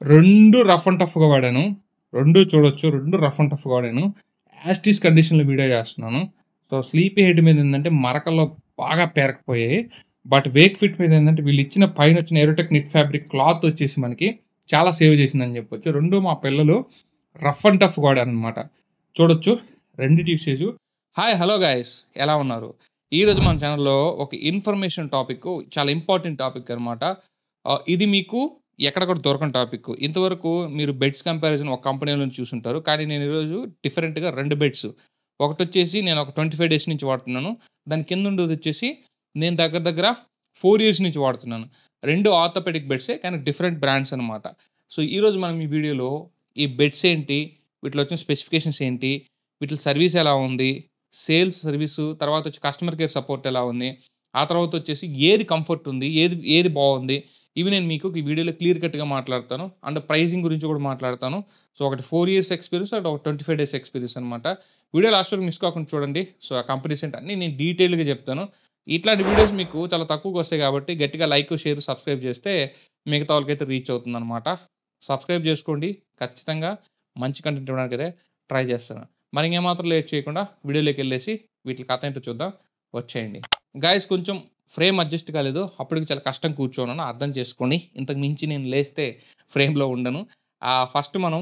2 rough and టఫ్‌గా వాడాను. 2 చూడొచ్చు. 2 రఫ్ అండ్ టఫ్‌గా వాడాను. యాజ్ టీజ్ కండిషన్‌లో వీడియో చేస్తున్నాను. సో, స్లీపీ హెడ్ మీద ఏందంటే మరకలు బాగా పేరకపోయాయి. బట్ వేక్ ఫిట్ మీద ఏందంటే వీళ్ళిచ్చిన పైనొచ్చిన ఏరోటెక్ నిట్ ఫ్యాబ్రిక్ క్లాత్ వచ్చేసి మనకి చాలా సేవ్ చేసిందని చెప్పొచ్చు. 2 మా పిల్లలు రఫ్ అండ్ టఫ్‌గా వాడారనమాట. చూడొచ్చు. రెండిటి యూసేజు. హాయ్! హలో గైస్ ఎలా ఉన్నారు? ఈరోజు మన ఛానల్‌లో ఒక ఇన్ఫర్మేషన్ టాపిక్ చాలా ఇంపార్టెంట్ టాపిక్ అనమాట. ఇది మీకు ఎక్కడ కూడా దొరకని టాపిక్. ఇంతవరకు మీరు బెడ్స్ కంపారిజన్ ఒక కంపెనీలో నుంచి చూసుంటారు. కానీ నేను ఈరోజు డిఫరెంట్‌గా 2 బెడ్స్. ఒకటొచ్చేసి నేను ఒక 25 డేస్ నుంచి వాడుతున్నాను. దాని కింద ఉండేదొచ్చేసి నేను దగ్గర దగ్గర 4 ఇయర్స్ నుంచి వాడుతున్నాను. 2 ఆర్థోపెడిక్ బెడ్సే కానీ డిఫరెంట్ బ్రాండ్స్ అనమాట. సో, ఈరోజు మనం ఈ వీడియోలో ఈ బెడ్స్ ఏంటి? వీటిలో వచ్చిన స్పెసిఫికేషన్స్ ఏంటి? వీటిల సర్వీస్ ఎలా ఉంది? సేల్స్ సర్వీసు, తర్వాత వచ్చి కస్టమర్ కేర్ సపోర్ట్ ఎలా ఉంది? ఆ తర్వాత వచ్చేసి ఏది కంఫర్ట్ ఉంది? ఏది ఏది బావుంది? ఇవి నేను మీకు ఈ వీడియోలో క్లియర్ కట్‌గా మాట్లాడతాను. అండ్ ప్రైజింగ్ గురించి కూడా మాట్లాడతాను. సో, ఒకటి 4 ఇయర్స్ ఎక్స్‌పీరియన్స్, ఒక 25 డేస్ ఎక్స్‌పీరియన్స్ అనమాట. వీడియో లాస్ట్ వరకు మిస్ కాకుండా చూడండి. సో, ఆ కంపెనీస్ ఏంటి అన్నీ నేను డీటెయిల్‌గా చెప్తాను. ఇట్లాంటి వీడియోస్ మీకు చాలా తక్కువకొస్తాయి కాబట్టి గట్టిగా లైక్, షేర్, సబ్స్క్రైబ్ చేస్తే మిగతా వాళ్ళకైతే రీచ్ అవుతుందనమాట. సబ్స్క్రైబ్ చేసుకోండి. ఖచ్చితంగా మంచి కంటెంట్ ఇవ్వడానికైతే ట్రై చేస్తాను. మరి ఇంకేమాత్రం లేట్ చేయకుండా వీడియోలోకెళ్ళేసి వీటి కథ ఏంటో చూద్దాం. వచ్చేయండి. గైస్ కొంచెం ఫ్రేమ్ అడ్జస్ట్ కాలేదు. అప్పటికి చాలా కష్టం కూర్చోన్నాను. అర్థం చేసుకోండి. ఇంతకు మించి నేను లేస్తే ఫ్రేమ్‌లో ఉండను. ఫస్ట్ మనం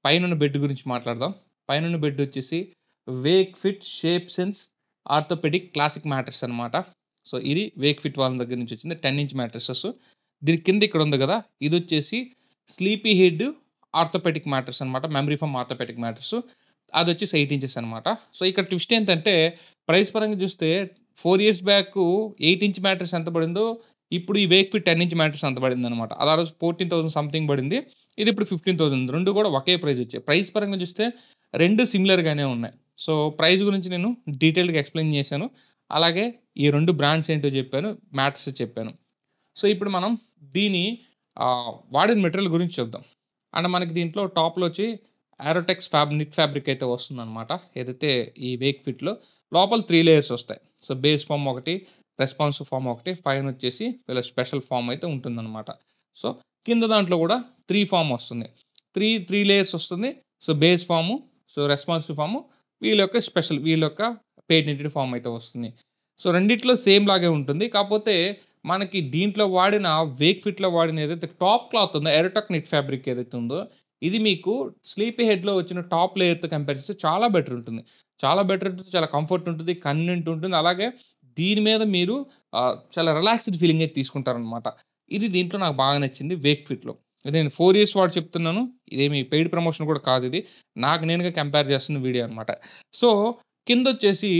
పైనున్న బెడ్ గురించి మాట్లాడదాం. పైనున్న బెడ్ వచ్చేసి Wakefit shape sense orthopedic classic mattress అనమాట. సో, ఇది వేక్ ఫిట్ వాళ్ళ దగ్గర నుంచి వచ్చింది. 10 ఇంచ్ మ్యాట్రెసెస్. దీని కింద ఇక్కడ ఉంది కదా! ఇదొచ్చేసి స్లీపీ హెడ్ ఆర్థోపెడిక్ మ్యాట్రెస్ అనమాట. Memory foam orthopedic mattress. అదొచ్చేసి 8 ఇంచెస్ అనమాట. సో, ఇక్కడ ట్విస్ట్ ఏంటంటే ప్రైస్ పరంగా చూస్తే 4 ఇయర్స్ బ్యాకు 8 ఇంచ్ మ్యాట్రెస్ ఎంత పడిందో, ఇప్పుడు ఈ వేక్ ఫిట్ 10 ఇంచ్ మ్యాట్రెస్ అంత పడిందనమాట. అది ఆ రోజు 14,000 సంథింగ్ పడింది. ఇది ఇప్పుడు 15,000. 2 కూడా ఒకే ప్రైస్ వచ్చాయి. ప్రైస్ పరంగా చూస్తే 2 సిమిలర్‌గానే ఉన్నాయి. సో, ప్రైస్ గురించి నేను డీటెయిల్‌గా ఎక్స్‌ప్లెయిన్ చేశాను. అలాగే ఈ 2 బ్రాండ్స్ ఏంటో చెప్పాను. మ్యాట్రెస్ చెప్పాను. సో, ఇప్పుడు మనం దీని వాడిన మెటీరియల్ గురించి చెప్దాం. అండ్ మనకి దీంట్లో టాప్‌లో వచ్చి ఏరోటెక్స్ నిట్ ఫ్యాబ్రిక్ అయితే వస్తుందనమాట. ఏదైతే ఈ వేక్ ఫిట్‌లో లోపల 3 లేయర్స్ వస్తాయి. సో, బేస్ ఫార్మ్ ఒకటి, రెస్పాన్సివ్ ఫార్మ్ ఒకటి, పైనొచ్చేసి వీళ్ళ స్పెషల్ ఫార్మ్ అయితే ఉంటుందనమాట. సో, కింద దాంట్లో కూడా 3 ఫార్మ్ వస్తుంది. 3 లేయర్స్ వస్తుంది. So, base form, so, responsive form, వీళ్ళ యొక్క పేటెంటెడ్ ఫార్మ్ అయితే వస్తుంది. సో, రెండిట్లో సేమ్ లాగే ఉంటుంది. కాపోతే మనకి దీంట్లో వాడిన వేక్ ఫిట్‌లో వాడిన ఏదైతే టాప్ క్లాత్ ఉందో ఏరోటెక్ నిట్ ఫ్యాబ్రిక్ ఏదైతే ఉందో, ఇది మీకు స్లీపీ హెడ్‌లో వచ్చిన టాప్ లేయర్‌తో కంపేర్ చేస్తే చాలా బెటర్ ఉంటుంది. చాలా బెటర్ ఉంటుంది. చాలా కంఫర్ట్ ఉంటుంది. కన్వీనియంట్ ఉంటుంది. అలాగే దీని మీద మీరు చాలా రిలాక్స్‌డ్ ఫీలింగ్ అయితే తీసుకుంటారనమాట. ఇది దీంట్లో నాకు బాగా నచ్చింది వేక్ ఫిట్‌లో. ఇది నేను 4 ఇయర్స్ వాడి చెప్తున్నాను. ఇదేమి పెయిడ్ ప్రమోషన్ కూడా కాదు ఇది. నాకు నేనుగా కంపేర్ చేస్తున్న వీడియో అనమాట. సో, కిందొచ్చేసి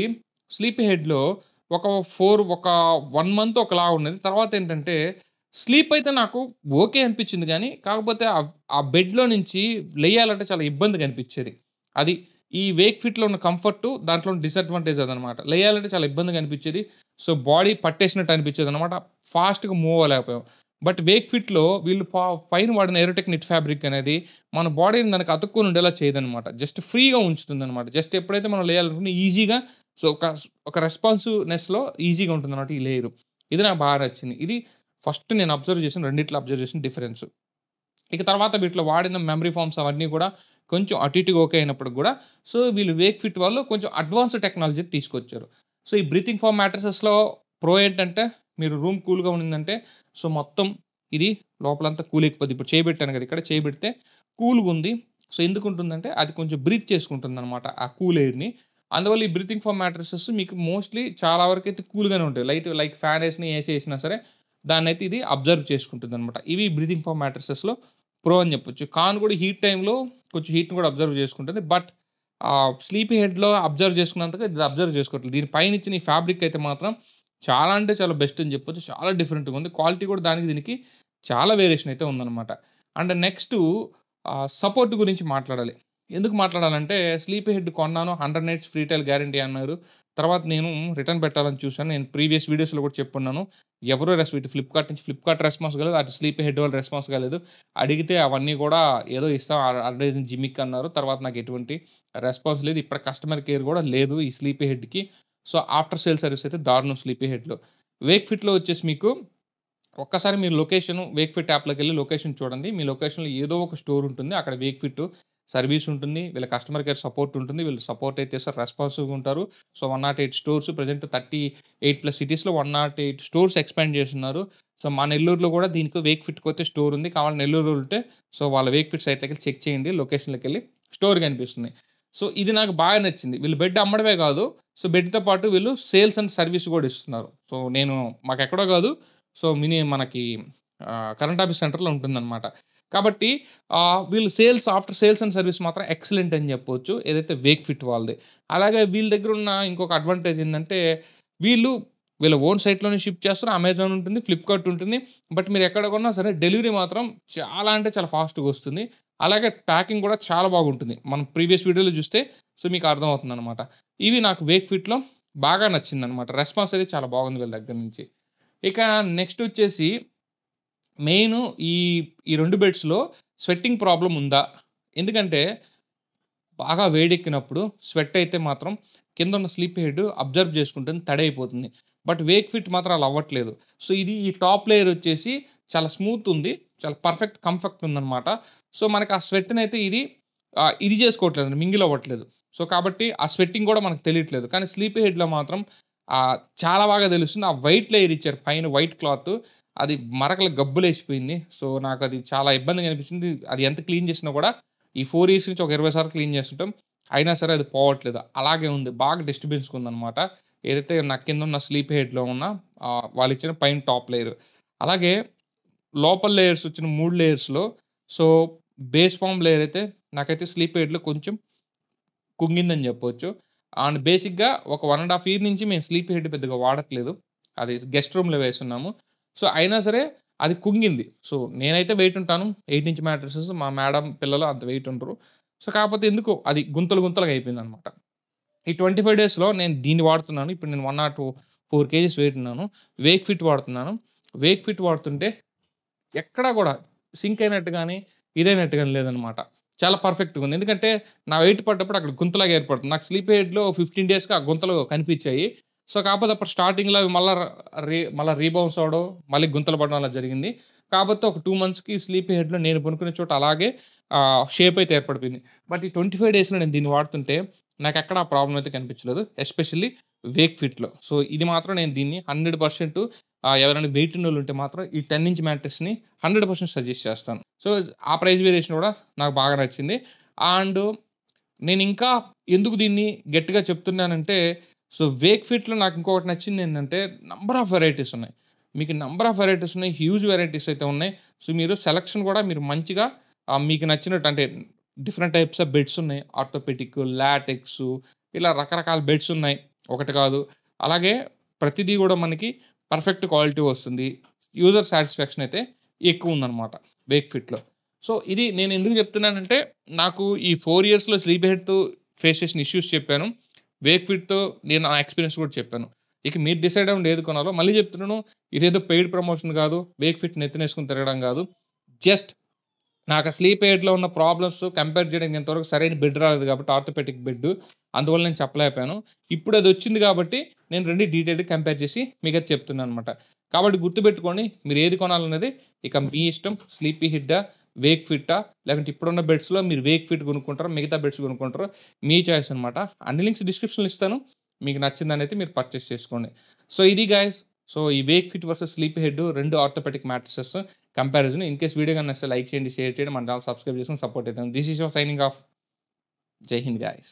స్లీపీ హెడ్‌లో ఒక 1 మంత్ ఒకలా ఉన్నది. తర్వాతేంటంటే స్లీప్ అయితే నాకు ఓకే అనిపించింది గానీ, కాకపోతే ఆ బెడ్‌లో నుంచి లెయ్యాలంటే చాలా ఇబ్బందిగా అనిపిచ్చేది. అది ఈ వేక్ ఫిట్‌లో ఉన్న కంఫర్టు, దాంట్లో ఉన్న డిసడ్వాంటేజ్ అదనమాట. లెయ్యాలంటే చాలా ఇబ్బందిగా అనిపిచ్చేది. సో, బాడీ పట్టేసినట్టు అనిపిచ్చేదనమాట. ఫాస్ట్‌గా మూవ్ అవ్వలేకపోయాం. బట్ వేక్ ఫిట్‌లో వీళ్ళు పైన వాడిన ఏరోటెక్ నిట్ ఫ్యాబ్రిక్ అనేది మన బాడీని దానికి అతుక్కొని ఉండేలా చేయదనమాట. జస్ట్ ఫ్రీగా ఉంచుతుందనమాట. జస్ట్ ఎప్పుడైతే మనం లెయ్యాలనుకున్న ఈజీగా సో, ఒక రెస్పాన్సివ్‌నెస్‌లో ఈజీగా ఉంటుందనమాట ఈ లేయరు. ఇది నాకు బాగా నచ్చింది. ఇది ఫస్ట్ నేను అబ్జర్వ్ చేసిన రెండిట్లో అబ్జర్వ్ చేసిన డిఫరెన్స్. ఇక తర్వాత వీటిలో వాడిన మెమరీ ఫార్మ్స్ అవన్నీ కూడా కొంచెం అటు ఇటుగా ఓకే అయినప్పటికి గూడా, సో, వీళ్ళు వేక్ ఫిట్ వాళ్ళు కొంచెం అడ్వాన్స్డ్ టెక్నాలజీ తీసుకొచ్చారు. సో, ఈ బ్రీతింగ్ ఫార్మ్ మ్యాట్రెసెస్‌లో ప్రో ఏంటంటే, మీరు రూమ్ కూల్‌గా ఉండిందంటే, సో, మొత్తం ఇది లోపలంతా కూల్ ఎక్కిపోద్ది. ఇప్పుడు చేయి పెట్టాను కదా! ఇక్కడ చేయి పెడితే కూల్‌గుంది. సో, ఎందుకుంటుందంటే, అది కొంచెం బ్రీత్ చేసుకుంటుందనమాట ఆ కూల్ ఎయిర్‌ని. అందువల్ల ఈ బ్రీతింగ్ ఫార్మ్ మ్యాట్రెసెస్ మీకు మోస్ట్‌లీ చాలా వరకైతే కూల్‌గానే ఉంటాయి. లైక్ ఫ్యాన్ ఏసినా, ఏసీ ఏసినా సరే దాన్నైతే ఇది అబ్జర్వ్ చేసుకుంటుందనమాట. ఇవి బ్రీతింగ్ ఫార్మ్ మ్యాట్రెసెస్‌లో ప్రో అని చెప్పొచ్చు. కాన్ కూడా హీట్ టైమ్‌లో కొంచెం హీట్‌ని కూడా అబ్జర్వ్ చేసుకుంటది. బట్ స్లీపీ హెడ్‌లో అబ్జర్వ్ చేసుకున్నంతగా ఇది అబ్జర్వ్ చేసుకోవట్లేదు. దీని పైనిచ్చిన ఈ ఫ్యాబ్రిక్ అయితే మాత్రం చాలా అంటే చాలా బెస్ట్ అని చెప్పొచ్చు. చాలా డిఫరెంట్‌గా ఉంది. క్వాలిటీ కూడా దానికి దీనికి చాలా వేరియేషన్ అయితే ఉందనమాట. అండ్ నెక్స్టు సపోర్ట్ గురించి మాట్లాడాలి. ఎందుకు మాట్లాడాలంటే స్లీపీ హెడ్ కొన్నాను. 100 నైట్స్ ఫ్రీ ట్రయల్ గ్యారంటీ అన్నారు. తర్వాత నేను రిటర్న్ పెట్టాలని చూసాను. నేను ప్రీవియస్ వీడియోస్‌లో కూడా చెప్పున్నాను. ఎవరు ఇటు ఫ్లిప్‌కార్ట్ రెస్పాన్స్ కాలేదు. అటు స్లీపీ హెడ్ వాళ్ళు రెస్పాన్స్ కాలేదు. అడిగితే అవన్నీ కూడా ఏదో ఇస్తాం అడ్వర్టైజింగ్ జిమ్మిక్ అన్నారు. తర్వాత నాకు ఎటువంటి రెస్పాన్స్ లేదు. ఇప్పటి కస్టమర్ కేర్ కూడా లేదు ఈ స్లీపీ హెడ్‌కి. సో, ఆఫ్టర్ సేల్ సర్వీస్ అయితే దారుణం స్లీపీ హెడ్‌లో. వేక్ ఫిట్‌లో వచ్చేసి మీకు ఒక్కసారి మీరు లొకేషన్ వేక్‌ఫిట్ యాప్‌లోకెళ్ళి లొకేషన్ చూడండి. మీ లొకేషన్‌లో ఏదో ఒక స్టోర్ ఉంటుంది. అక్కడ వేక్‌ఫిట్ సర్వీస్ ఉంటుంది. వీళ్ళ కస్టమర్ కేర్ సపోర్ట్ ఉంటుంది. వీళ్ళు సపోర్ట్ అయితే చేస్తారు. రెస్పాన్సివ్‌గా ఉంటారు. సో, 108 స్టోర్స్ ప్రెజెంట్ 38+ సిటీస్‌లో 108 స్టోర్స్ ఎక్స్‌పాండ్ చేస్తున్నారు. సో, మా నెల్లూరులో కూడా దీనికి వేక్‌ఫిట్‌కొతే స్టోర్ ఉంది. కావాలంటే నెల్లూరులో ఉంటే సో, వాళ్ళ వేక్‌ఫిట్ సైట్‌లోకెళ్ళి చెక్ చేయండి. లొకేషన్‌లోకెళ్ళి స్టోర్ కనిపిస్తుంది. సో, ఇది నాకు బాగా నచ్చింది. వీళ్ళు బెడ్ అమ్మడమే కాదు. సో, బెడ్‌తో పాటు వీళ్ళు సేల్స్ అండ్ సర్వీస్ కూడా ఇస్తున్నారు. సో, మాకెక్కడో కాదు. సో, మనకి కరెంట్ ఆఫీస్ సెంటర్‌లో ఉంటుందనమాట. కాబట్టి వీళ్ళు ఆఫ్టర్ సేల్స్ అండ్ సర్వీస్ మాత్రం ఎక్సలెంట్ అని చెప్పొచ్చు. ఏదైతే వేక్‌ఫిట్ వాళ్ళది. అలాగే వీళ్ళ దగ్గరున్న ఇంకొక అడ్వాంటేజ్ ఏందంటే, వీళ్ళు వీళ్ళ ఓన్ సైట్‌లోనే షిప్ చేస్తారు. అమెజాన్ ఉంటుంది, ఫ్లిప్‌కార్ట్ ఉంటుంది. బట్ మీరు ఎక్కడ కొన్నా సరే డెలివరీ మాత్రం చాలా అంటే చాలా ఫాస్ట్‌గా వస్తుంది. అలాగే ప్యాకింగ్ కూడా చాలా బాగుంటుంది. మనం ప్రీవియస్ వీడియోలో చూస్తే సో, మీకు అర్థమవుతుందనమాట. ఇవి నాకు వేక్‌ఫిట్‌లో బాగా నచ్చిందనమాట. రెస్పాన్స్ అయితే చాలా బాగుంది వీళ్ళ దగ్గర నుంచి. ఇక నెక్స్ట్ వచ్చేసి మెయిను ఈ, ఈ 2 బెడ్స్‌లో స్వెట్టింగ్ ప్రాబ్లమ్ ఉందా? ఎందుకంటే బాగా వేడెక్కినప్పుడు స్వెట్ అయితే మాత్రం కిందున్న స్లీప్ హెడ్ అబ్జర్వ్ చేసుకుంటుంది, తడైపోతుంది. బట్ వేక్‌ఫిట్ మాత్రం అలా అవ్వట్లేదు. సో, ఈ టాప్ లేయర్ వచ్చేసి చాలా స్మూత్ ఉంది. చాలా కంఫర్ట్ ఉందనమాట. సో, మనకు ఆ స్వెట్‌నయితే ఇది చేసుకోవట్లేదు. మింగిల్ అవ్వట్లేదు. సో, కాబట్టి ఆ స్వెట్టింగ్ కూడా మనకు తెలియట్లేదు. కానీ స్లీప్ హెడ్‌లో మాత్రం చాలా బాగా తెలుస్తుంది. ఆ వైట్ లేయర్ ఇచ్చారు. పైన వైట్ క్లాత్. అది మరకలు గబ్బులేసిపోయింది. సో, నాకది చాలా ఇబ్బందిగా అనిపించింది. అది ఎంత క్లీన్ చేసినా కూడా ఈ 4 ఇయర్స్ నుంచి ఒక 20 సార్లు క్లీన్ చేస్తుంటాం. అయినా సరే అది పోవట్లేదు. అలాగే ఉంది. బాగా డిస్టర్బెన్స్‌గా ఉందనమాట. ఏదైతే నా కిందున్న స్లీప్ హెడ్‌లో ఉన్న వాళ్ళిచ్చిన పైన టాప్ లేయర్. అలాగే లోపల లేయర్స్ వచ్చిన 3 లేయర్స్‌లో సో, బేస్ ఫార్మ్ లేయర్ అయితే నాకైతే స్లీప్ హెడ్‌లో కొంచెం కుంగిందని చెప్పొచ్చు. అండ్ బేసిక్‌గా ఒక 1 ½ ఇయర్ నుంచి మేము స్లీప్ హెడ్ పెద్దగా వాడట్లేదు. అది గెస్ట్ రూమ్‌లో వేసున్నాము. సో, అయినా సరే అది కుంగింది. సో, నేనైతే వెయిట్ ఉంటాను. 8 ఇంచ్ మ్యాట్రెసెస్ మా మేడమ్ పిల్లలు అంత వెయిట్ ఉండరు. సో, కాకపోతే ఎందుకో అది గుంతలుగా అయిపోయిందనమాట. ఈ 25 డేస్‌లో నేను దీన్ని వాడుతున్నాను. ఇప్పుడు నేను 104 కేజీస్ వెయిట్ ఉన్నాను. వేక్‌ఫిట్ వాడుతున్నాను. వేక్‌ఫిట్ వాడుతుంటే ఎక్కడా గూడా సింక్ అయినట్టు గాని, ఇదైనట్టు గాని లేదనమాట. చాలా పర్ఫెక్ట్‌గా ఉంది. ఎందుకంటే నా వెయిట్ పడ్డప్పుడు అక్కడ గుంతలాగా ఏర్పడుతుంది. నాకు స్లీప్ ఎయిడ్‌లో 15 డేస్‌కి ఆ గుంతలు కనిపించాయి. సో, కాకపోతే అప్పుడు స్టార్టింగ్‌లో అవి మళ్ళా రీబౌన్స్ అవ్వడం, మళ్ళీ గుంతలు పడడం అలా జరిగింది. కాపోతే ఒక 2 మంత్స్‌కి స్లీప్ హెడ్‌లో నేను పనుకునే చోట అలాగే షేప్ అయితే ఏర్పడిపోయింది. బట్ ఈ 25 డేస్‌లో నేను దీన్ని వాడుతుంటే నాకెక్కడ ఆ ప్రాబ్లమ్ అయితే కనిపించలేదు. Especially Wake ఫిట్‌లో. సో, ఇది మాత్రం నేను దీన్ని 100% ఎవరైనా వెయిట్ ఉన్నోళ్ళుంటే మాత్రం ఈ 10 ఇంచ్ మ్యాట్రెస్‌ని 100% సజెస్ట్ చేస్తాను. సో, ఆ ప్రైస్ వేరియేషన్ కూడా నాకు బాగా నచ్చింది. అండ్ నేనింకా ఎందుకు దీన్ని గట్టిగా చెప్తున్నానంటే, సో, వేక్ ఫిట్‌లో నాకు ఇంకొకటి నచ్చిందేంటంటే నంబర్ ఆఫ్ వెరైటీస్ ఉన్నాయి. మీకు నంబర్ ఆఫ్ వెరైటీస్ ఉన్నాయి. హ్యూజ్ వెరైటీస్ అయితే ఉన్నాయి. సో, మీరు సెలక్షన్ కూడా మీరు మంచిగా మీకు నచ్చినట్టు అంటే డిఫరెంట్ టైప్స్ ఆఫ్ బెడ్స్ ఉన్నాయి. ఆర్థోపెడిక్, లాటెక్సు ఇలా రకరకాల బెడ్స్ ఉన్నాయి. ఒకటి కాదు. అలాగే ప్రతిదీ కూడా మనకి పర్ఫెక్ట్ క్వాలిటీ వస్తుంది. యూజర్ సాటిస్ఫాక్షన్ అయితే ఎక్కువుందనమాట వేక్ ఫిట్‌లో. సో, ఇది నేనెందుకు చెప్తున్నానంటే, నాకు ఈ 4 ఇయర్స్‌లో స్లీప్ హెడ్‌తో ఫేస్ చేసిన ఇష్యూస్ చెప్పాను. వేక్ ఫిట్‌తో నేను నా ఎక్స్‌పీరియన్స్ కూడా చెప్పాను. ఇక మీరు డిసైడ్ అవ్వండి ఏది కొనాలో. మళ్ళీ చెప్తున్నాను, ఇదేదో పెయిడ్ ప్రమోషన్ కాదు. వేక్ ఫిట్ నెత్తినేసుకొని తిరగడం కాదు. జస్ట్ నాకు ఆ స్లీప్ ఎయిడ్‌లో ఉన్న ప్రాబ్లమ్స్ కంపేర్ చేయడానికి ఇంతవరకు సరైన బెడ్ రాలేదు కాబట్టి ఆర్థోపెడిక్ బెడ్. అందువల్ల నేను చెప్పలేకపోయాను. ఇప్పుడు అదొచ్చింది కాబట్టి నేను 2 డీటెయిల్‌గా కంపేర్ చేసి మీకది చెప్తున్నాననమాట. కాబట్టి గుర్తుపెట్టుకోండి మీరు ఏది కొనాలన్నది ఇక మీ ఇష్టం. స్లీపీ హెడ్డా? వేక్ ఫిట్టా? లేకుంటే ఇప్పుడున్న బెడ్స్‌లో మీరు వేక్ ఫిట్ కొనుక్కుంటారా? మిగతా బెడ్స్ కొనుక్కుంటారో మీ చాయిస్ అనమాట. అన్ని లింక్స్ డిస్క్రిప్షన్‌లో ఇస్తాను. మీకు నచ్చిందనైతే మీరు పర్చేస్ చేసుకోండి. సో, ఇది గైస్. సో, ఈ Wakefit versus sleepy head 2 orthopedic mattresses comparison. In case video గాని నచ్చితే లైక్ చేయండి, షేర్ చేయండి. మన ఛానెల్ సబ్స్క్రైబ్ చేసుకొని సపోర్ట్ అయితాను. This is your signing off. జై హింద్ గైస్.